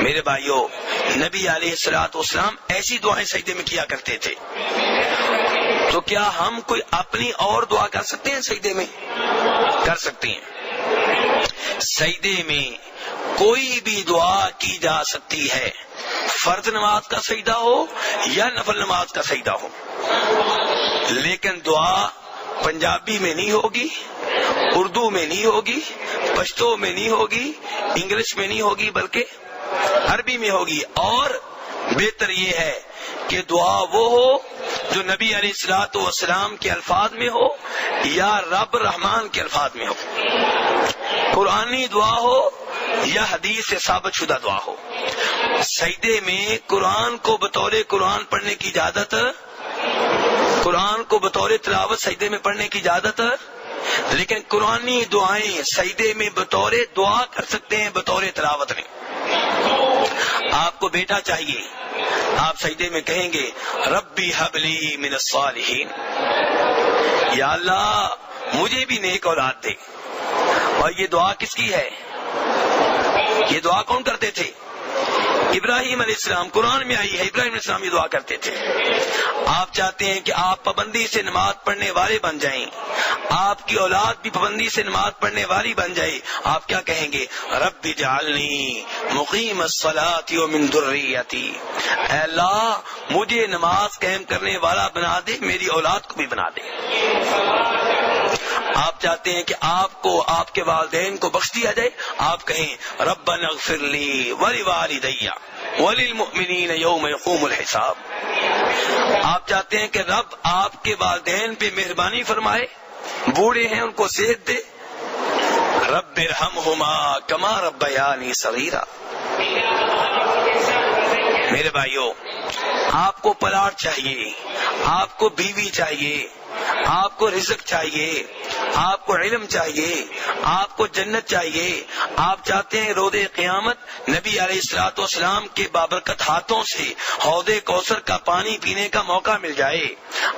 میرے بھائیوں، نبی علیہ الصلوۃ والسلام ایسی دعائیں سجدے میں کیا کرتے تھے، تو کیا ہم کوئی اپنی اور دعا کر سکتے ہیں سجدے میں؟ کر سکتے ہیں۔ سجدے میں کوئی بھی دعا کی جا سکتی ہے، فرض نماز کا سجدہ ہو یا نفل نماز کا سجدہ ہو، لیکن دعا پنجابی میں نہیں ہوگی، اردو میں نہیں ہوگی، پشتو میں نہیں ہوگی، انگلش میں نہیں ہوگی، بلکہ عربی میں ہوگی۔ اور بہتر یہ ہے کہ دعا وہ ہو جو نبی علیہ الصلوۃ والسلام کے الفاظ میں ہو یا رب رحمان کے الفاظ میں ہو، قرآنی دعا ہو یا حدیث سے ثابت شدہ دعا ہو۔ سجدے میں قرآن کو بطور قرآن پڑھنے کی اجازت، قرآن کو بطور تلاوت سجدے میں پڑھنے کی اجازت، لیکن قرآنی دعائیں سجدے میں بطور دعا کر سکتے ہیں، بطور تلاوت نہیں۔ آپ کو بیٹا چاہیے، آپ سجدے میں کہیں گے ربی حب لی من الصالحین، یا اللہ مجھے بھی نیک اولاد دے۔ اور یہ دعا کس کی ہے؟ یہ دعا کون کرتے تھے؟ ابراہیم علیہ السلام، قرآن میں آئی ہے، ابراہیم علیہ السلام یہ دعا کرتے تھے۔ آپ چاہتے ہیں کہ آپ پابندی سے نماز پڑھنے والے بن جائیں، آپ کی اولاد بھی پابندی سے نماز پڑھنے والی بن جائے، آپ کیا کہیں گے؟ رب اجعلنی مقیم الصلاۃ ومن ذریتی، اے اللہ مجھے نماز قائم کرنے والا بنا دے، میری اولاد کو بھی بنا دے۔ آپ چاہتے ہیں کہ آپ کو آپ کے والدین کو بخش دیا جائے، آپ کہیں ربنا اغفر لی ولوالدی وللمؤمنین یوم یقوم الحساب۔ آپ چاہتے ہیں کہ رب آپ کے والدین پہ مہربانی فرمائے، بوڑھے ہیں ان کو صحت دے، رب ارحمہما کما ربیانی صغیرا۔ میرے بھائیوں، آپ کو پلاٹ چاہیے، آپ کو بیوی چاہیے، آپ کو رزق چاہیے، آپ کو علم چاہیے، آپ کو جنت چاہیے۔ آپ چاہتے ہیں روز قیامت نبی علیہ الصلوۃ والسلام کے بابرکت ہاتھوں سے حوض کوثر کا پانی پینے کا موقع مل جائے۔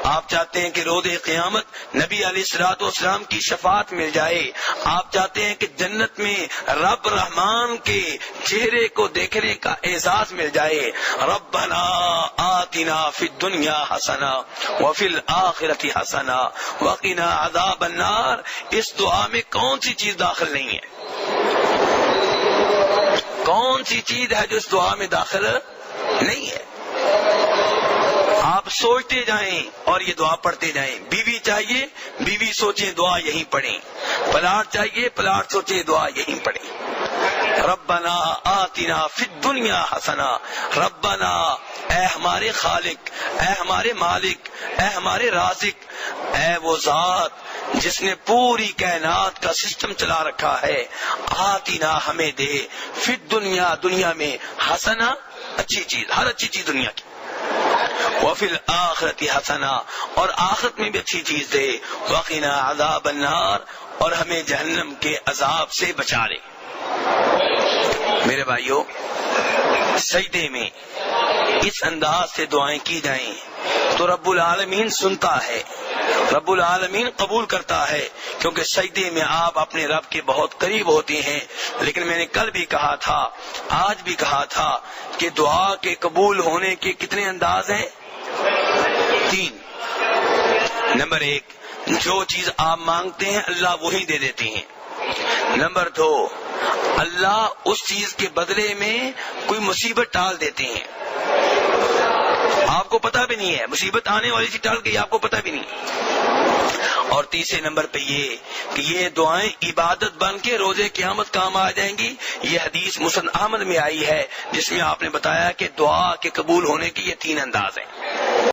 آپ چاہتے ہیں کہ روز قیامت نبی علیہ الصلوۃ والسلام کی شفاعت مل جائے۔ آپ چاہتے ہیں کہ جنت میں رب رحمان کے چہرے کو دیکھنے کا اعزاز مل جائے۔ ربنا آتنا فی الدنیا حسنہ وفی الآخرۃ حسنہ وقنا عذاب النار۔ اس دعا میں کون سی چیز داخل نہیں ہے؟ کون سی چیز ہے جو اس دعا میں داخل نہیں ہے؟ آپ سوچتے جائیں اور یہ دعا پڑھتے جائیں۔ بیوی چاہیے، بیوی سوچیں دعا یہیں پڑھیں، پلاٹ چاہیے، پلاٹ سوچیں دعا یہیں پڑھیں۔ ربنا آتنا فی الدنیا حسنہ، ربنا اے ہمارے خالق، اے ہمارے مالک، اے ہمارے رازق، اے وہ ذات جس نے پوری کائنات کا سسٹم چلا رکھا ہے، آتنا ہمیں دے، فی الدنیا دنیا میں، حسنہ اچھی چیز، ہر اچھی چیز دنیا کی، وفی الآخرۃ حسنہ اور آخرت میں بھی اچھی چیز دے، وقنا عذاب النار اور ہمیں جہنم کے عذاب سے بچا لے۔ میرے بھائیوں، سجدے میں اس انداز سے دعائیں کی جائیں تو رب العالمین سنتا ہے، رب العالمین قبول کرتا ہے، کیونکہ سجدے میں آپ اپنے رب کے بہت قریب ہوتے ہیں۔ لیکن میں نے کل بھی کہا تھا، آج بھی کہا تھا کہ دعا کے قبول ہونے کے کتنے انداز ہیں؟ 3۔ نمبر 1، جو چیز آپ مانگتے ہیں اللہ وہی دے دیتے ہیں۔ نمبر 2، اللہ اس چیز کے بدلے میں کوئی مصیبت ٹال دیتے ہیں، آپ کو پتہ بھی نہیں ہے، مصیبت آنے والی سی ٹال گئی، آپ کو پتہ بھی نہیں۔ اور تیسرے نمبر پہ یہ کہ یہ دعائیں عبادت بن کے روز قیامت کام آ جائیں گی۔ یہ حدیث مسند احمد میں آئی ہے جس میں آپ نے بتایا کہ دعا کے قبول ہونے کے یہ 3 انداز ہیں۔